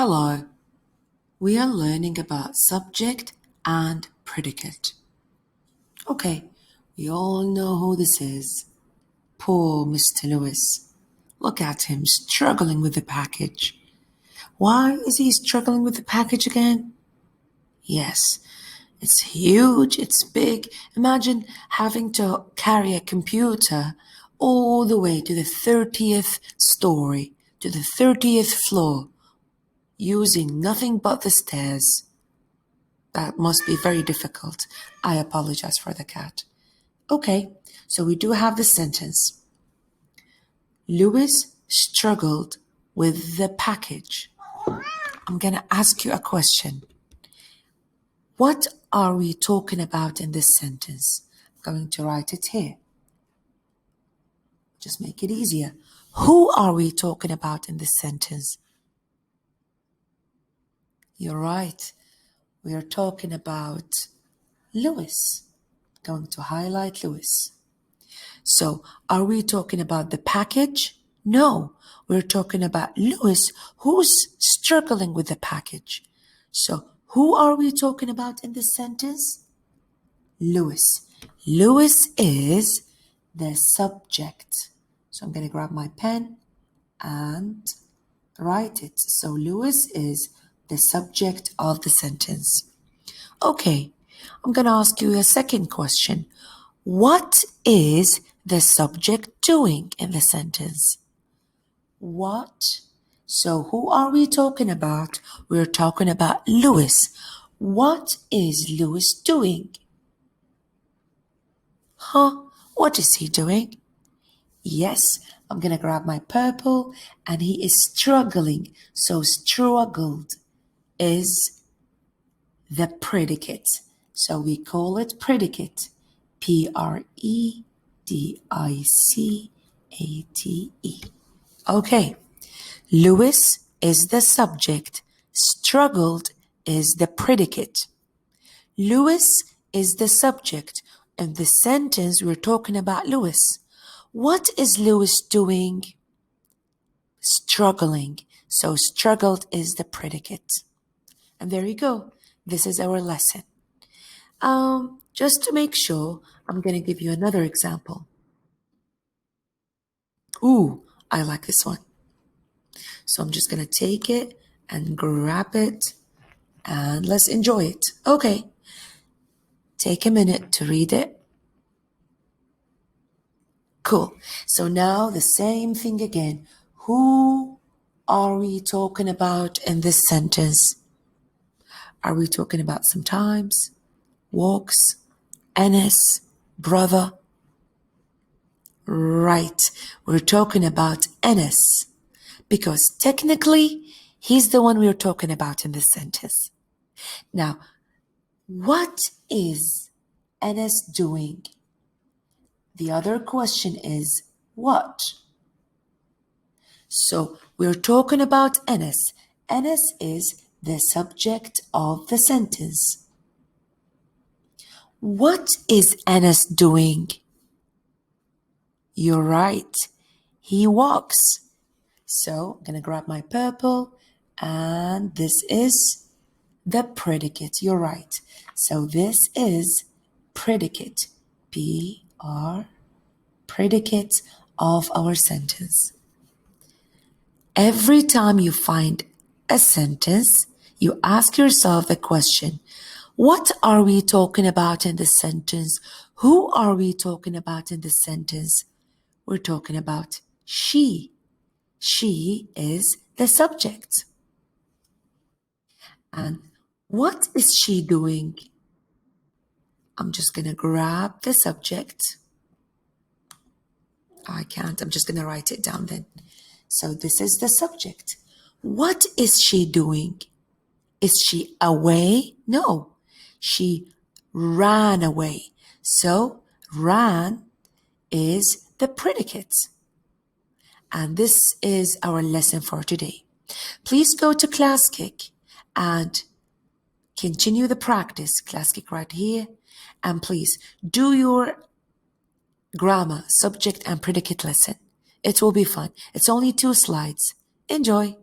Hello, we are learning about subject and predicate. Okay, we all know who this is. Poor Mr. Lewis. Look at him struggling with the package. Why is he struggling with the package again? Yes, it's huge, it's big. Imagine having to carry a computer all the way to the 30th story, to the 30th floor, using nothing but the stairs. That must be very difficult. I apologize for the cat. Okay, so we do have the sentence. Lewis struggled with the package. I'm going to ask you a question. What are we talking about in this sentence? I'm going to write it here. Just make it easier. Who are we talking about in this sentence? You're right. We are talking about Lewis. Going to highlight Lewis. So, are we talking about the package? No, we're talking about Lewis, who's struggling with the package. So, who are we talking about in this sentence? Lewis. Lewis is the subject. So, I'm going to grab my pen and write it. So, Lewis is the subject of the sentence. Okay, I'm going to ask you a second question. What is the subject doing in the sentence? What? So who are we talking about? We're talking about Lewis. What is Lewis doing? What is he doing? Yes, I'm going to grab my purple and he is struggling. So struggled is the predicate. So we call it predicate. Predicate. Okay. Lewis is the subject. Struggled is the predicate. Lewis is the subject. In the sentence, we're talking about Lewis. What is Lewis doing? Struggling. So struggled is the predicate. And there you go. This is our lesson. Just to make sure, I'm going to give you another example. Ooh, I like this one. So I'm just going to take it and grab it and let's enjoy it. Okay. Take a minute to read it. Cool. So now the same thing again. Who are we talking about in this sentence? Are we talking about sometimes, walks, Enes, brother? Right. We're talking about Enes because technically he's the one we're talking about in this sentence. Now, what is Enes doing? The other question is what? So we're talking about Enes. Enes is the subject of the sentence. What is Enes doing? You're right. He walks. So I'm going to grab my purple and this is the predicate. You're right. So this is predicate. Predicate of our sentence. Every time you find a sentence, you ask yourself the question, what are we talking about in this sentence? Who are we talking about in this sentence? We're talking about she. She is the subject. And what is she doing? I'm just going to grab the subject. I can't. I'm just going to write it down then. So this is the subject. What is she doing? Is she away? No. She ran away. So ran is the predicate. And this is our lesson for today. Please go to Classkick and continue the practice. Classkick right here. And please do your grammar, subject and predicate lesson. It will be fun. It's only 2 slides. Enjoy.